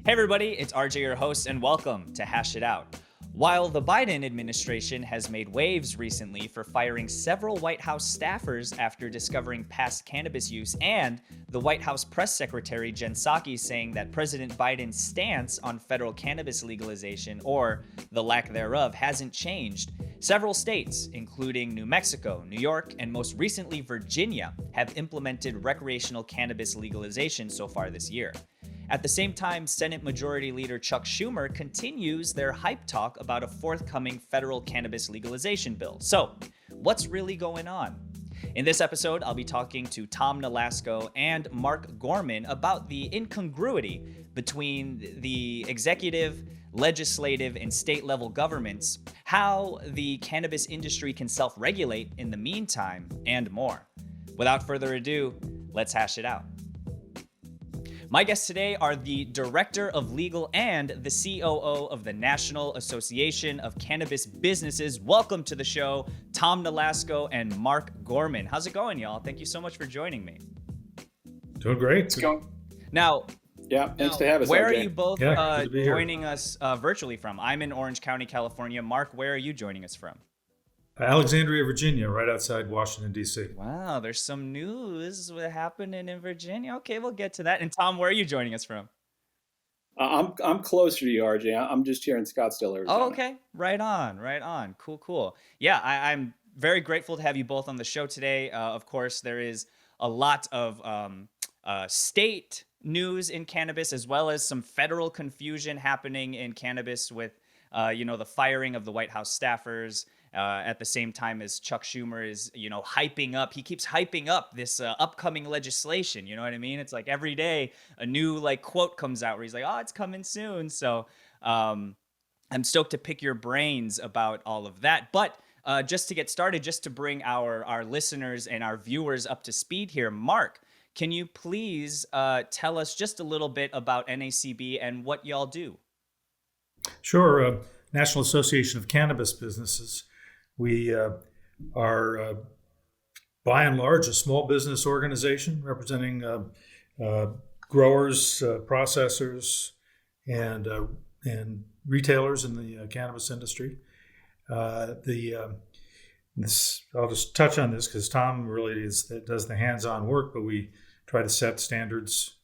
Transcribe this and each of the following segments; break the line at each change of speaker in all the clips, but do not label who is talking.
Hey everybody, it's RJ, your host, and welcome to Hash It Out. While the Biden administration has made waves recently for firing several White House staffers after discovering past cannabis use, and the White House press secretary Jen Psake saying that President Biden's stance on federal cannabis legalization, or the lack thereof, hasn't changed, several states, including New Mexico, New York, and most recently Virginia, have implemented recreational cannabis legalization so far this year. At the same time, Senate Majority Leader Chuck Schumer continues their hype talk about a forthcoming federal cannabis legalization bill. So, what's really going on? In this episode, I'll be talking to Tom Nolasco and Mark Gorman about the incongruity between the executive, legislative, and state-level governments, how the cannabis industry can self-regulate in the meantime, and more. Without further ado, let's hash it out. My guests today are the Director of Legal and the COO of the National Association of Cannabis Businesses. Welcome to the show, Tom Nolasco and Mark Gorman. How's it going, y'all? Thank you so much for joining me.
Doing great.
It's going.
Now,
Thanks to have us.
where
RJ.
are you both
joining
joining us virtually from? I'm in Orange County, California. Mark, where are you joining us from?
Alexandria, Virginia, right outside Washington, D.C.
Wow, there's some news happening in Virginia. Okay, we'll get to that. And Tom, where are you joining us from?
I'm closer to you, RJ. I'm just here in Scottsdale, Arizona.
Oh, okay. Right on. Cool. Yeah, I'm very grateful to have you both on the show today. Of course, there is a lot of state news in cannabis, as well as some federal confusion happening in cannabis with, the firing of the White House staffers. At the same time as Chuck Schumer is, hyping up. He keeps hyping up this upcoming legislation. You know what I mean? It's like every day a new quote comes out where he's like, "Oh, it's coming soon." So I'm stoked to pick your brains about all of that. But just to get started, just to bring our listeners and our viewers up to speed here, Mark, can you please tell us just a little bit about NACB and what y'all do?
Sure. National Association of Cannabis Businesses. We are, by and large, a small business organization representing growers, processors, and retailers in the cannabis industry. I'll just touch on this because Tom really does the hands-on work, but we try to set standards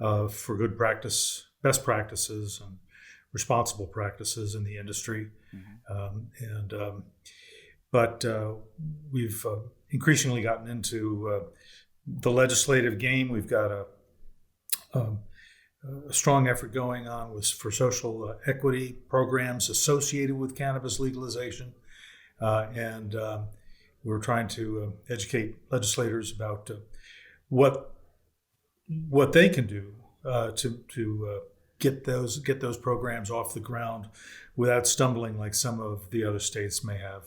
for good practice, best practices, and responsible practices in the industry. Mm-hmm. But we've increasingly gotten into the legislative game. We've got a strong effort going on for social equity programs associated with cannabis legalization. And we're trying to educate legislators about what they can do to get those programs off the ground without stumbling like some of the other states may have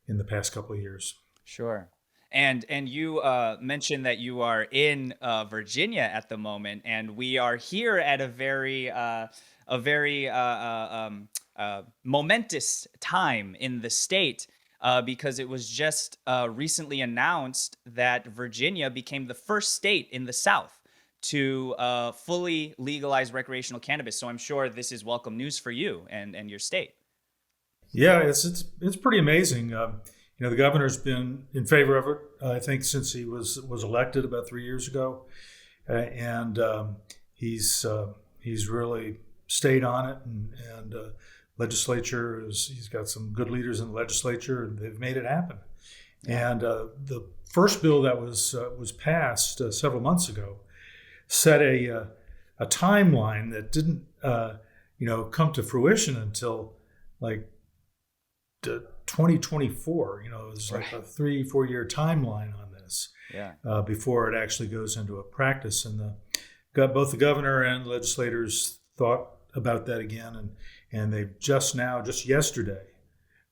in the past couple of years.
Sure. And you mentioned that you are in Virginia at the moment, and we are here at a very momentous time in the state because it was just recently announced that Virginia became the first state in the South to fully legalize recreational cannabis. So I'm sure this is welcome news for you and your state.
Yeah, it's pretty amazing. The governor's been in favor of it, I think, since he was elected about 3 years ago, and he's really stayed on it. And legislature he's got some good leaders in the legislature, and they've made it happen. Yeah. And the first bill that was passed several months ago set a timeline that didn't come to fruition until 2024. It was like a 3-4 year timeline on this.
Yeah.
Before it actually goes into a practice. And both the governor and legislators thought about that again, and they've just yesterday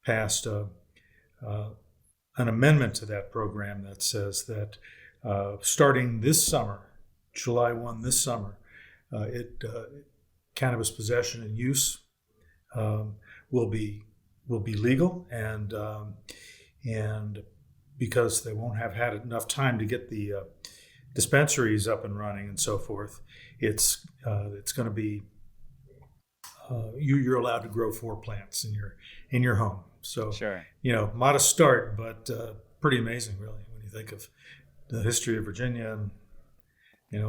passed an amendment to that program that says that starting this summer, July 1 this summer, cannabis possession and use will be legal, and because they won't have had enough time to get the dispensaries up and running and so forth, it's going to be you're allowed to grow 4 plants in your home. So,
Sure.
Modest start, but pretty amazing, really, when you think of the history of Virginia and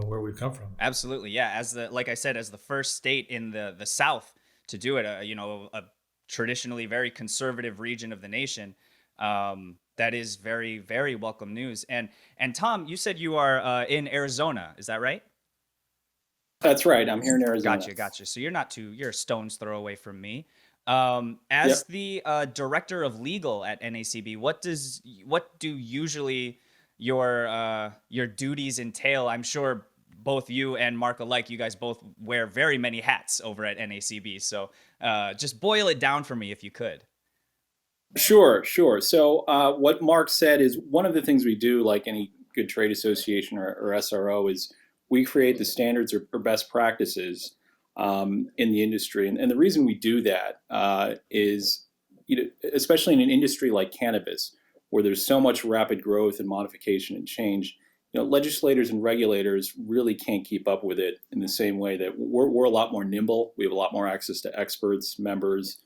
where we've come from.
Absolutely, yeah. Like I said, as the first state in the South to do it, a traditionally very conservative region of the nation, that is very, very welcome news. And Tom, you said you are in Arizona, is that right?
That's right. I'm here in Arizona.
Gotcha. So you're a stone's throw away from me.
Yep.
As the director of legal at NACB, what do usually your duties entail? I'm sure both you and Mark alike, you guys both wear very many hats over at NACB. So just boil it down for me if you could.
Sure. So what Mark said is one of the things we do, like any good trade association or SRO, is we create the standards or best practices in the industry. And the reason we do that is, especially in an industry like cannabis, where there's so much rapid growth and modification and change, legislators and regulators really can't keep up with it in the same way that we're a lot more nimble. We have a lot more access to experts, members,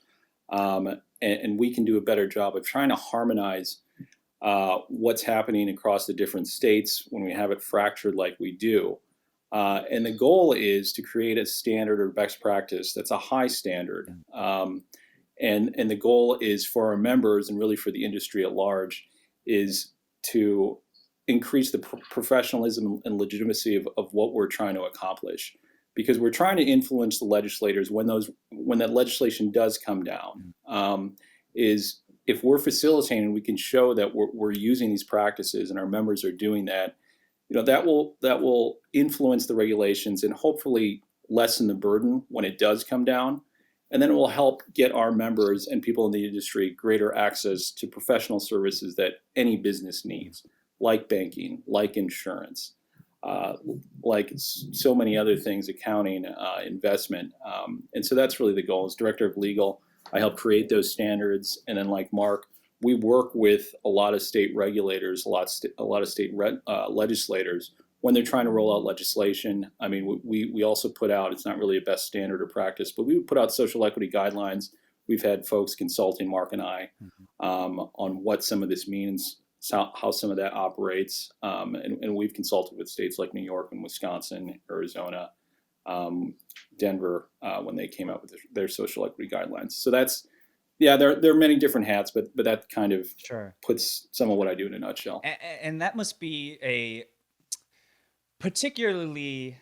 and we can do a better job of trying to harmonize what's happening across the different states when we have it fractured like we do. And the goal is to create a standard or best practice that's a high standard. And the goal is for our members and really for the industry at large is to increase the professionalism and legitimacy of what we're trying to accomplish. Because we're trying to influence the legislators when that legislation does come down, is if we're facilitating, we can show that we're using these practices and our members are doing that. That will influence the regulations and hopefully lessen the burden when it does come down. And then it will help get our members and people in the industry greater access to professional services that any business needs, like banking, like insurance, like so many other things, accounting, investment. And so that's really the goal. As director of legal, I help create those standards. And then like Mark, we work with a lot of state regulators, a lot of state legislators when they're trying to roll out legislation. I mean, we also put out, it's not really a best standard or practice, but we put out social equity guidelines. We've had folks consulting Mark and I on what some of this means, how some of that operates. And we've consulted with states like New York and Wisconsin, Arizona, Denver, when they came out with their social equity guidelines. So that's, there are many different hats, but that kind of puts some of what I do in a nutshell.
And that must be a particularly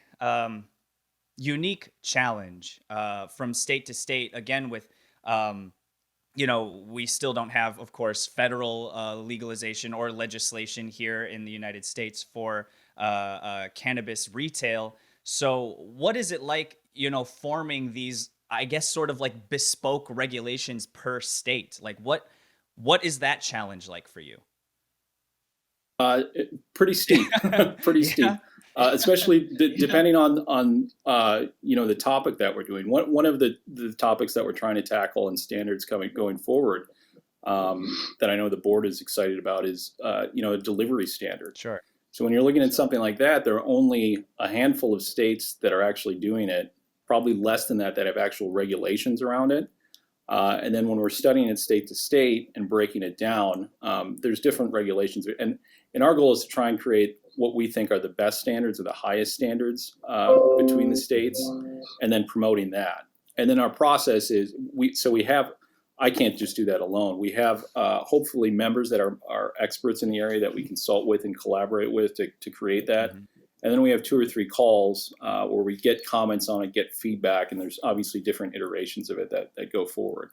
unique challenge from state to state. Again, with we still don't have, of course, federal legalization or legislation here in the United States for cannabis retail. So what is it like, forming these, I guess, sort of like bespoke regulations per state? Like what is that challenge like for you?
Pretty steep, pretty steep. Especially depending on the topic that we're doing. One of the topics that we're trying to tackle and standards going forward that I know the board is excited about is a delivery standard.
Sure.
So when you're looking at something like that, there are only a handful of states that are actually doing it. Probably less than that have actual regulations around it. And then when we're studying it state to state and breaking it down, there's different regulations. And our goal is to try and create what we think are the best standards or the highest standards between the states, and then promoting that. And then our process is, I can't just do that alone. We have hopefully members that are experts in the area that we consult with and collaborate with to create that. Mm-hmm. And then we have 2 or 3 calls where we get comments on it, get feedback, and there's obviously different iterations of it that go forward.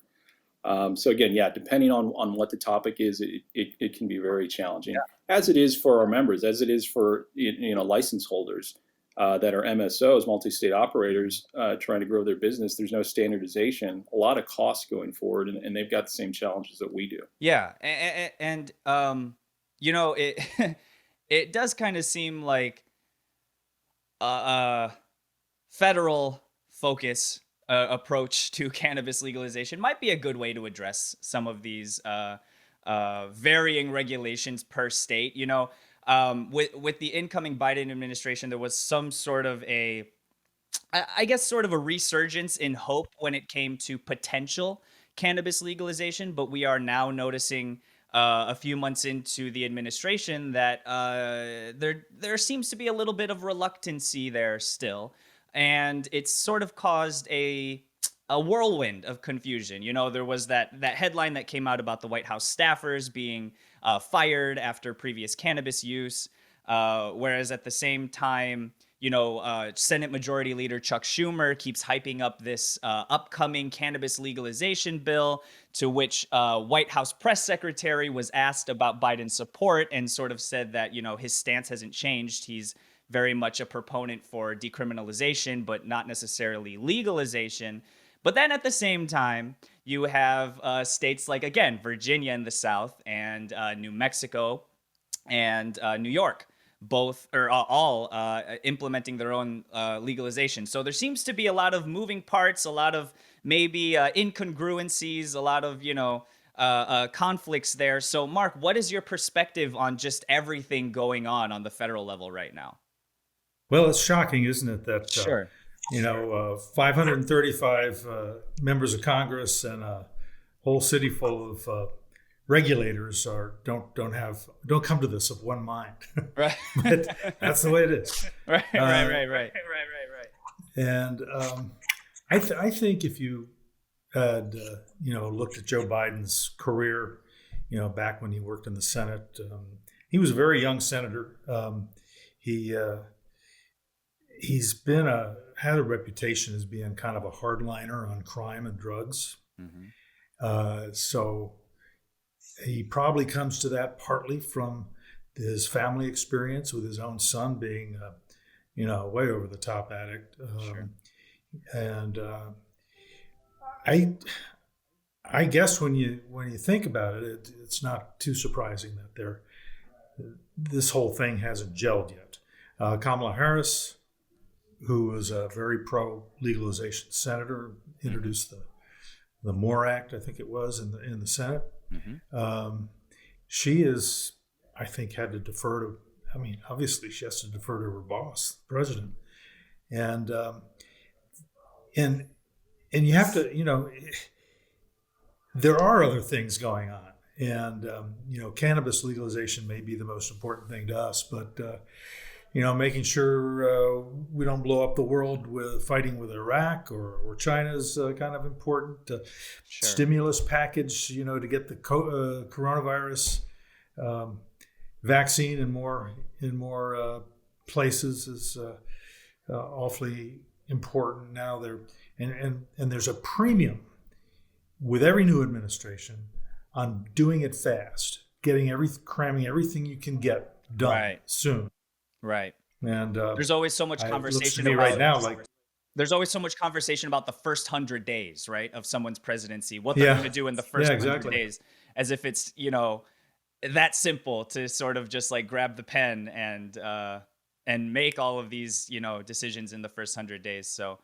So again, depending on what the topic is, it can be very challenging, as it is for our members, as it is for license holders that are MSOs, multi-state operators, trying to grow their business. There's no standardization, a lot of costs going forward, and they've got the same challenges that we do.
Yeah, and it it does kind of seem like federal focus approach to cannabis legalization might be a good way to address some of these varying regulations per state. With the incoming Biden administration, there was some sort of a I guess, sort of a resurgence in hope when it came to potential cannabis legalization, but we are now noticing a few months into the administration that there seems to be a little bit of reluctancy there still, and it's sort of caused a whirlwind of confusion. You know, there was that headline that came out about the White House staffers being fired after previous cannabis use, whereas at the same time, you know, Senate Majority Leader Chuck Schumer keeps hyping up this upcoming cannabis legalization bill, to which White House press secretary was asked about Biden's support and sort of said that, you know, his stance hasn't changed. He's very much a proponent for decriminalization, but not necessarily legalization. But then at the same time, you have states like, again, Virginia in the South and New Mexico and New York, both or all implementing their own legalization. So there seems to be a lot of moving parts, a lot of maybe incongruencies, a lot of, you know, conflicts there. So, Mark, what is your perspective on just everything going on the federal level right now?
Well, it's shocking, isn't it, that
Sure.
535 members of Congress and a whole city full of regulators don't come to this of one mind.
Right.
But that's the way it is.
Right.
And I think if you had looked at Joe Biden's career, back when he worked in the Senate, he was a very young senator. He's had a reputation as being kind of a hardliner on crime and drugs.
Mm-hmm.
So he probably comes to that partly from his family experience with his own son being, way over the top addict.
Sure.
And I guess when you think about it, it's not too surprising that this whole thing hasn't gelled yet. Kamala Harris, who was a very pro-legalization senator, introduced the MORE Act, I think it was, in the Senate.
Mm-hmm.
She is, I think, had to defer to. I mean, obviously, she has to defer to her boss, the president, and you have to, there are other things going on, and cannabis legalization may be the most important thing to us, but making sure we don't blow up the world with fighting with Iraq or China is kind of important.
Sure.
Stimulus package, to get the coronavirus vaccine in more places is awfully important now. And there's a premium with every new administration on doing it fast, cramming everything you can get done soon.
Right.
And
there's always so much conversation
about right now. Like
there's always so much conversation about the first 100 days, right, of someone's presidency, what they're going to do in the first 100 days, as if it's that simple to sort of just like grab the pen and make all of these decisions in the first 100 days. So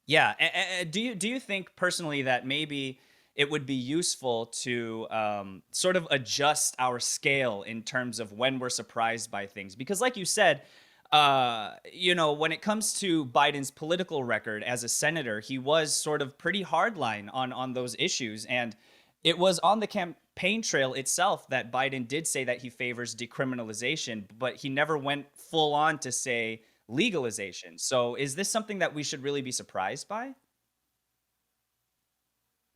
do you think personally that maybe it would be useful to sort of adjust our scale in terms of when we're surprised by things? Because like you said, when it comes to Biden's political record as a senator, he was sort of pretty hardline on those issues. And it was on the campaign trail itself that Biden did say that he favors decriminalization, but he never went full on to say legalization. So is this something that we should really be surprised by?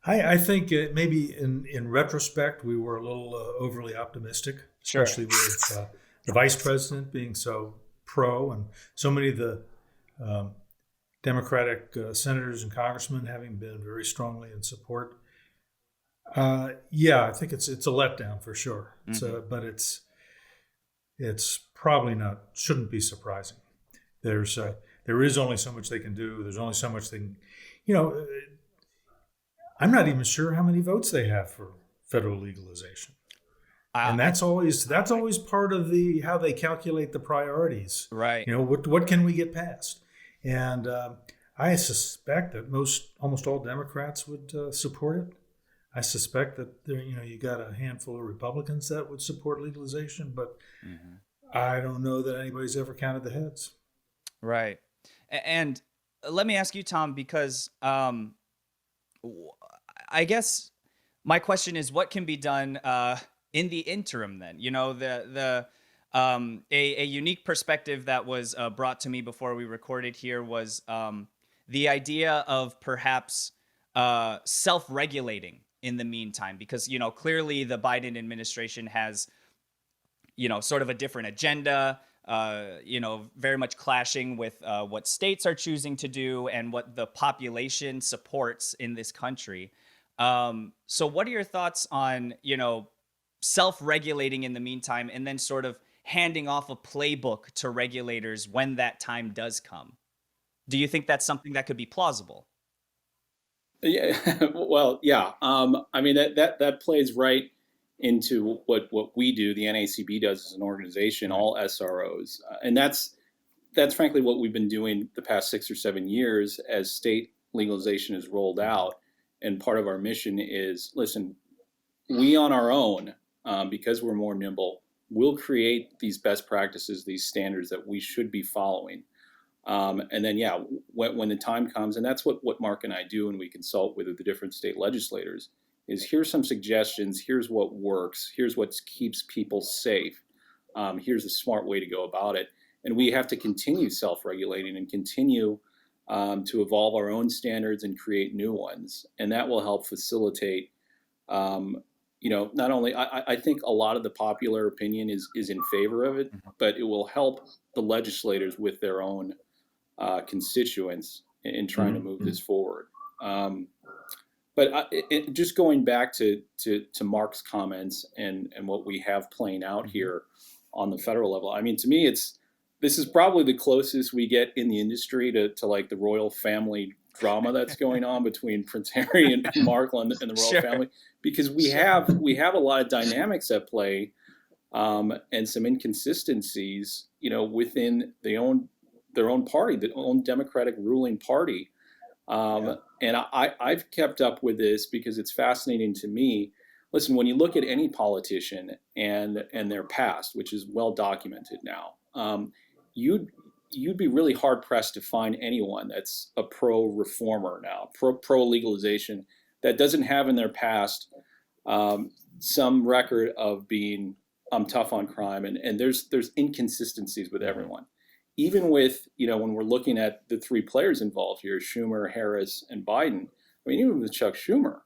I think maybe in retrospect, we were a little overly optimistic, especially with the vice president being so pro and so many of the Democratic senators and congressmen having been very strongly in support. I think it's a letdown for sure.
Mm-hmm.
But it's probably shouldn't be surprising. There is only so much they can do. There's only so much they can, I'm not even sure how many votes they have for federal legalization, and that's always part of how they calculate the priorities.
Right.
What can we get passed? And I suspect that almost all Democrats would support it. I suspect that you got a handful of Republicans that would support legalization, but I don't know that anybody's ever counted the heads.
Right. And let me ask you, Tom, because I guess my question is, what can be done in the interim? Then, a unique perspective that was brought to me before we recorded here was the idea of perhaps self-regulating in the meantime, because clearly the Biden administration has sort of a different agenda, very much clashing with what states are choosing to do and what the population supports in this country. So what are your thoughts on, self-regulating in the meantime, and then sort of handing off a playbook to regulators when that time does come? Do you think that's something that could be plausible?
Yeah, well, yeah. I mean, that plays right into what we do, the NACB does as an organization, all SROs, and that's frankly what we've been doing the past 6 or 7 years as state legalization is rolled out. And part of our mission is, listen, we on our own, because we're more nimble, will create these best practices, these standards that we should be following. And then, yeah, when the time comes, and that's what Mark and I do, and we consult with the different state legislators, is here's some suggestions, here's what works, here's what keeps people safe, here's a smart way to go about it. And we have to continue self-regulating and continue to evolve our own standards and create new ones. And that will help facilitate, not only, I think a lot of the popular opinion is in favor of it, but it will help the legislators with their own constituents in trying to move this forward. But just going back to Mark's comments and what we have playing out here on the federal level, I mean, to me, this is probably the closest we get in the industry to like the royal family drama that's going on between Prince Harry and Markle and the royal family, because we have a lot of dynamics at play and some inconsistencies, within their own party, their own Democratic ruling party. And I've kept up with this because it's fascinating to me. Listen, when you look at any politician and their past, which is well documented now, you'd be really hard pressed to find anyone that's a pro reformer now, pro legalization, that doesn't have in their past some record of being tough on crime, and there's inconsistencies with everyone. Even with, when we're looking at the three players involved here, Schumer, Harris, and Biden, I mean, even with Chuck Schumer,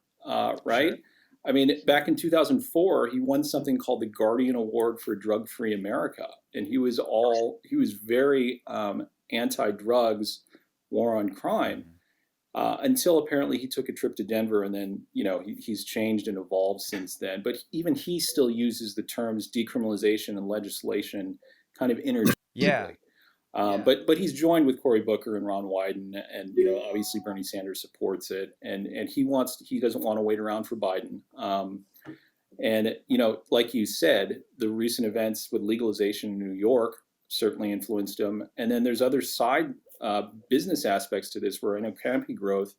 right? Sure. I mean, back in 2004, he won something called the Guardian Award for Drug-Free America. And he was very anti-drugs, war on crime, until apparently he took a trip to Denver, and then, he's changed and evolved since then. But even he still uses the terms decriminalization and legislation kind of interchangeably.
Yeah.
But he's joined with Cory Booker and Ron Wyden, and obviously Bernie Sanders supports it, and he doesn't want to wait around for Biden. And like you said, the recent events with legalization in New York certainly influenced him. And then there's other side business aspects to this, where I know Canopy Growth,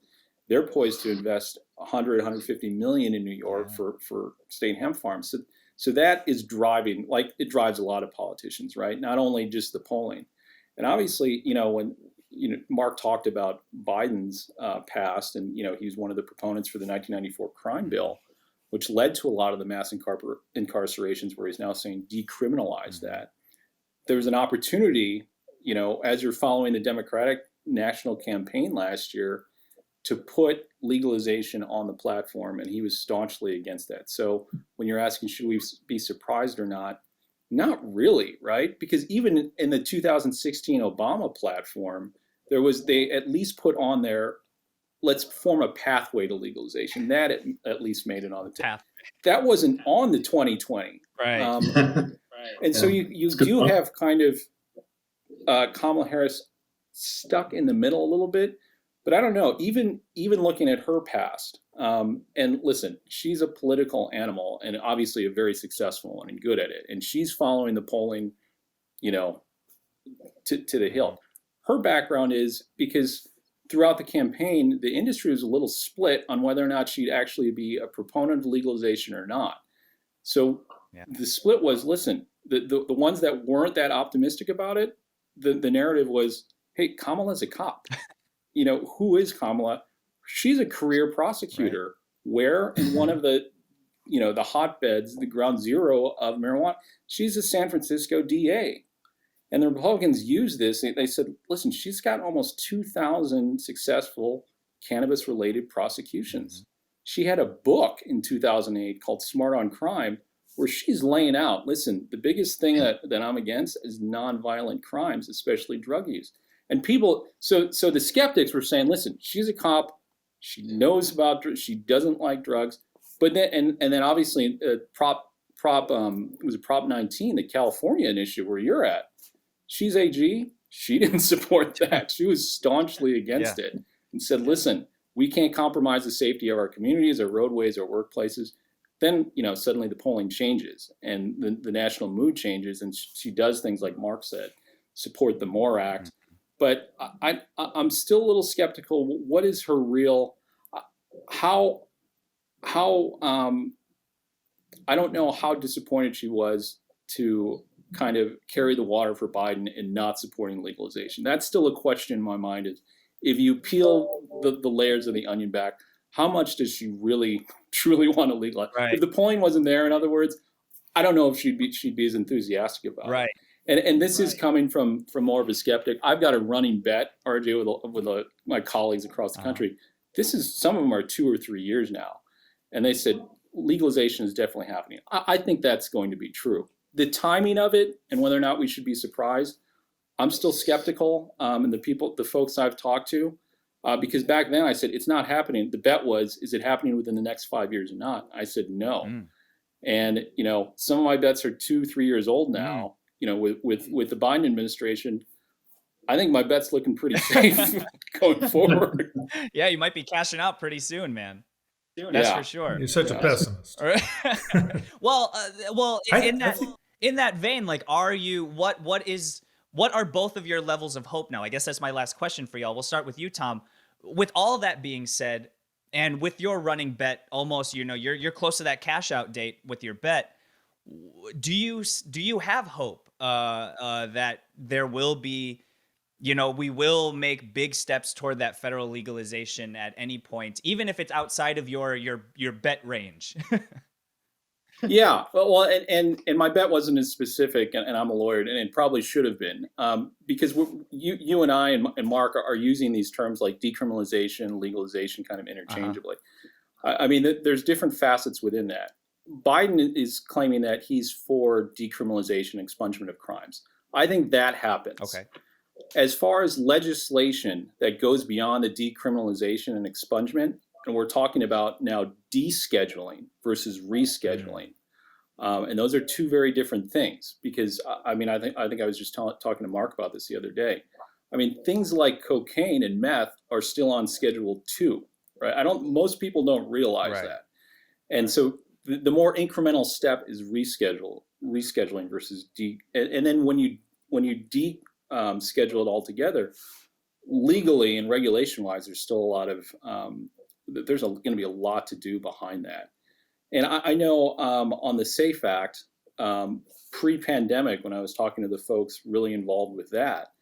they're poised to invest 150 million in New York for state hemp farms. So that is driving, like it drives a lot of politicians, right? Not only just the polling. And obviously, when Mark talked about Biden's past, and he's one of the proponents for the 1994 crime bill, which led to a lot of the mass incarcerations, where he's now saying decriminalize that. There was an opportunity, as you're following the Democratic national campaign last year, to put legalization on the platform, and he was staunchly against that. So when you're asking, should we be surprised or not? Not really, right? Because even in the 2016 Obama platform, they at least put on there, let's form a pathway to legalization. That at least made it on the path. That wasn't on the 2020.
Right.
And so you do have kind of Kamala Harris stuck in the middle a little bit. But I don't know, even looking at her past, and listen, she's a political animal, and obviously a very successful one and good at it. And she's following the polling, to the hilt. Her background is because throughout the campaign, the industry was a little split on whether or not she'd actually be a proponent of legalization or not. So the split was, listen, the ones that weren't that optimistic about it, the narrative was, hey, Kamala's a cop. Who is Kamala? She's a career prosecutor. Right. Where in one of the the hotbeds, the ground zero of marijuana, she's a San Francisco DA. And the Republicans used this. They said, listen, she's got almost 2,000 successful cannabis-related prosecutions. Mm-hmm. She had a book in 2008 called Smart on Crime, where she's laying out, listen, the biggest thing that I'm against is nonviolent crimes, especially drug use. And people, so the skeptics were saying, listen, she's a cop. She knows about, she doesn't like drugs. But then, and then obviously, Prop 19, the California initiative where you're at. She's AG. She didn't support that. She was staunchly against it and said, listen, we can't compromise the safety of our communities, our roadways, our workplaces. Then, suddenly the polling changes and the national mood changes. And she does things like Mark said, support the MORE Act. But I'm still a little skeptical. What is her real, how I don't know how disappointed she was to kind of carry the water for Biden in not supporting legalization. That's still a question in my mind. Is if you peel the layers of the onion back, how much does she really truly want to legalize? Right. If the polling wasn't there, in other words, I don't know if she'd be as enthusiastic about it. And this is coming from more of a skeptic. I've got a running bet, RJ, with my colleagues across the country. This is, some of them are 2 or 3 years now. And they said, legalization is definitely happening. I think that's going to be true. The timing of it and whether or not we should be surprised, I'm still skeptical. And the folks I've talked to, because back then I said, it's not happening. The bet was, is it happening within the next 5 years or not? I said, no. And, some of my bets are 2-3 years old now, with the Biden administration. I think my bet's looking pretty safe going forward.
Yeah, you might be cashing out pretty soon, man. That's for sure.
You're such a pessimist.
Well, in that vein, like, are you, what are both of your levels of hope now? I guess that's my last question for y'all. We'll start with you, Tom. With all that being said, and with your running bet, almost, you're close to that cash out date with your bet. Do you have hope that there will be, we will make big steps toward that federal legalization at any point, even if it's outside of your bet range?
Yeah, well, and my bet wasn't as specific, and I'm a lawyer, and it probably should have been, because you and I and Mark are using these terms like decriminalization, legalization kind of interchangeably. I mean, there's different facets within that. Biden is claiming that he's for decriminalization, expungement of crimes. I think that happens. Okay. As far as legislation that goes beyond the decriminalization and expungement, and we're talking about now descheduling versus rescheduling, and those are two very different things. Because I think I was just talking to Mark about this the other day. I mean, things like cocaine and meth are still on Schedule 2, right? Most people don't realize that, and so the more incremental step is rescheduling versus and then when you schedule it all together, legally and regulation-wise, there's still a lot of there's going to be a lot to do behind that. And I know on the SAFE Act, pre-pandemic, when I was talking to the folks really involved with that,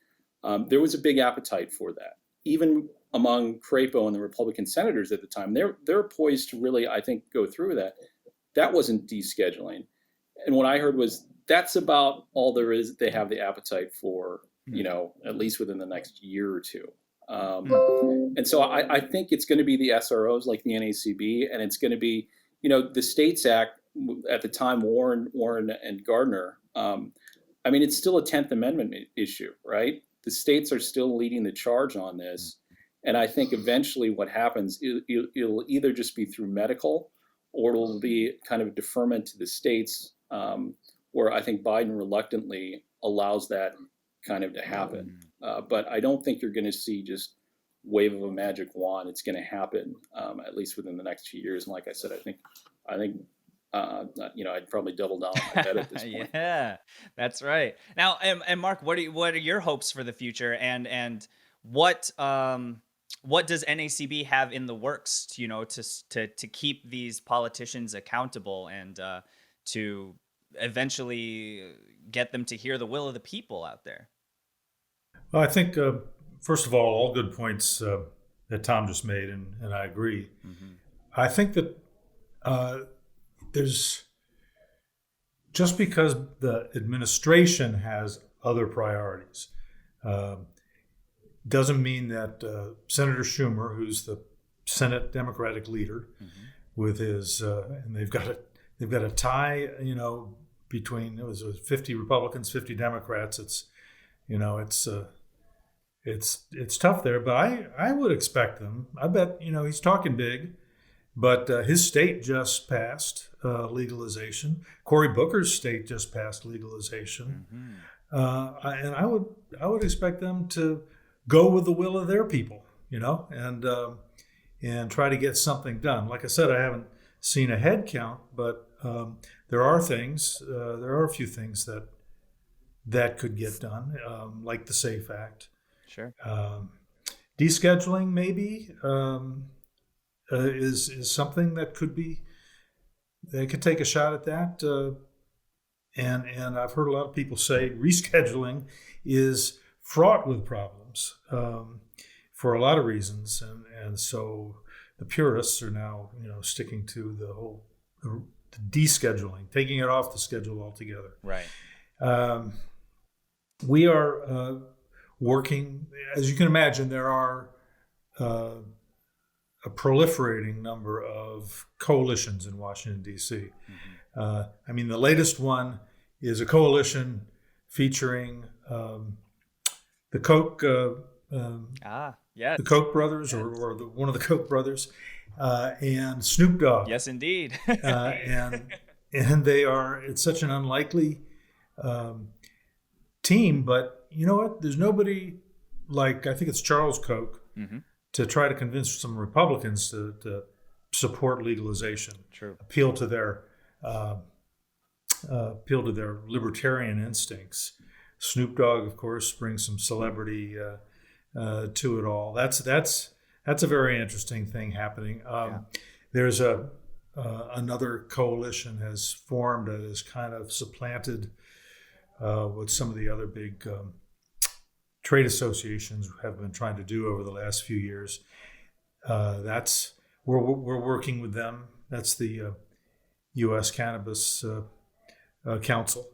there was a big appetite for that. Even among Crapo and the Republican senators at the time, they're poised to really, I think, go through that. That wasn't descheduling. And what I heard was that's about all there is they have the appetite for, at least within the next year or two. And so I think it's going to be the SROs like the NACB, and it's going to be, the States Act at the time, Warren and Gardner. I mean, it's still a 10th Amendment issue, right? The states are still leading the charge on this. And I think eventually what happens, it'll either just be through medical, or it'll be kind of a deferment to the states, where I think Biden reluctantly allows that kind of to happen. But I don't think you're going to see just wave of a magic wand. It's going to happen, at least within the next few years. And like I said, I think I'd probably double down on my bet at this point.
Yeah, that's right. Now, and Mark, what are your hopes for the future, and what does NACB have in the works, to keep these politicians accountable and to eventually get them to hear the will of the people out there?
Well, I think first of all good points that Tom just made, and I agree.
Mm-hmm.
I think that there's just because the administration has other priorities doesn't mean that Senator Schumer, who's the Senate Democratic leader,
Mm-hmm.
with his and they've got a tie, between it was 50 Republicans, 50 Democrats. It's tough there, but I would expect them. I bet he's talking big, but his state just passed legalization. Cory Booker's state just passed legalization, and I would expect them to go with the will of their people, and try to get something done. Like I said, I haven't seen a head count, but there are a few things that could get done, like the SAFE Act.
Sure.
Descheduling maybe is something that they could take a shot at that. And I've heard a lot of people say rescheduling is fraught with problems for a lot of reasons, and so the purists are now sticking to the descheduling, taking it off the schedule altogether.
Right.
We are working, as you can imagine, there are a proliferating number of coalitions in Washington, D.C.
Mm-hmm.
The latest one is a coalition featuring the Koch
yes.
the Koch brothers,
yes.
or one of the Koch brothers, and Snoop Dogg.
Yes, indeed.
And it's such an unlikely team, but you know what? There's nobody like, I think it's Charles Koch,
Mm-hmm.
to try to convince some Republicans to support legalization.
True.
Appeal to their libertarian instincts. Snoop Dogg, of course, brings some celebrity to it all. That's a very interesting thing happening. There's another coalition has formed that has kind of supplanted what some of the other big trade associations have been trying to do over the last few years. We're working with them. That's the U.S. Cannabis Council,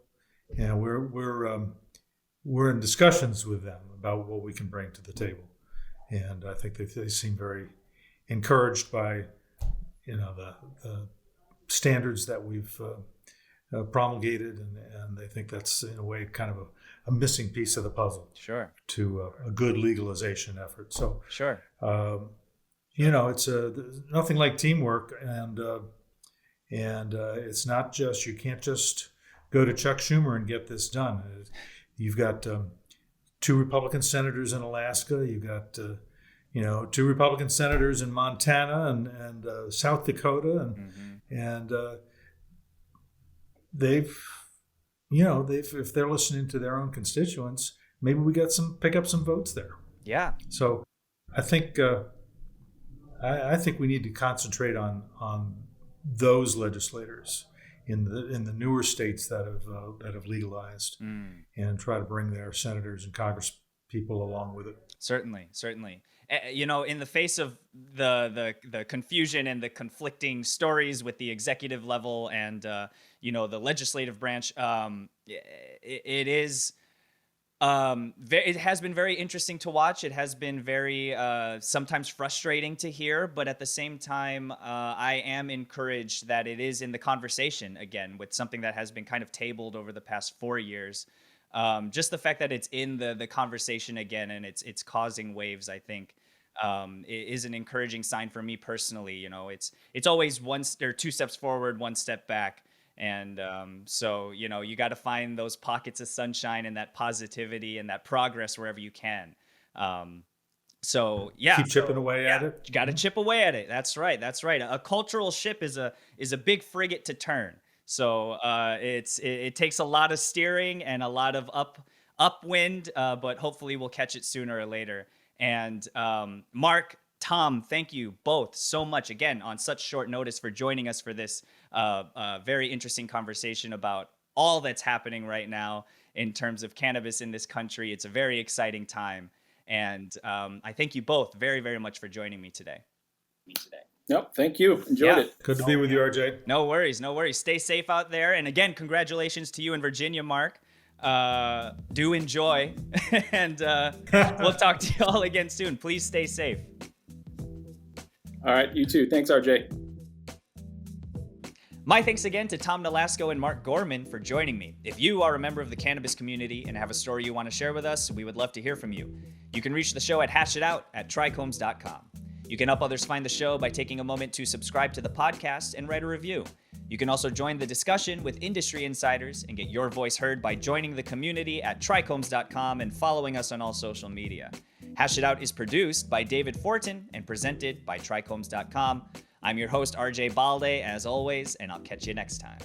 and we're in discussions with them about what we can bring to the table. And I think they seem very encouraged by the standards that we've promulgated, and they think that's in a way kind of a missing piece of the puzzle.
Sure.
To a good legalization effort. So
sure.
It's nothing like teamwork, and it's not just, you can't just go to Chuck Schumer and get this done. You've got 2 Republican senators in Alaska. You've got 2 Republican senators in Montana and South Dakota, and they've if they're listening to their own constituents, maybe we pick up some votes there.
Yeah.
So I think I think we need to concentrate on those legislators in the newer states that have legalized, and try to bring their senators and Congress people along with it.
Certainly. In the face of the confusion and the conflicting stories with the executive level and the legislative branch, it is it has been very interesting to watch. It has been very sometimes frustrating to hear, but at the same time, I am encouraged that it is in the conversation again, with something that has been kind of tabled over the past 4 years. Just the fact that it's in the conversation again, and it's causing waves, I think, is an encouraging sign for me personally. It's always 2 steps forward, 1 step back. And so, you got to find those pockets of sunshine and that positivity and that progress wherever you can.
Keep chipping away at it.
You got to chip away at it. That's right. A cultural ship is a big frigate to turn. So it takes a lot of steering and a lot of upwind, but hopefully we'll catch it sooner or later. And Mark, Tom, thank you both so much again on such short notice for joining us for this very interesting conversation about all that's happening right now in terms of cannabis in this country. It's a very exciting time. And I thank you both very, very much for joining me today.
Yep, thank you. Enjoyed it.
Good to be with you, RJ.
No worries, no worries. Stay safe out there. And again, congratulations to you in Virginia, Mark. Do enjoy. And we'll talk to you all again soon. Please stay safe.
All right, you too. Thanks, RJ.
My thanks again to Tom Nolasco and Mark Gorman for joining me. If you are a member of the cannabis community and have a story you want to share with us, we would love to hear from you. You can reach the show at hashitout@trichomes.com. You can help others find the show by taking a moment to subscribe to the podcast and write a review. You can also join the discussion with industry insiders and get your voice heard by joining the community at trichomes.com and following us on all social media. Hash It Out is produced by David Fortin and presented by trichomes.com. I'm your host, RJ Balde, as always, and I'll catch you next time.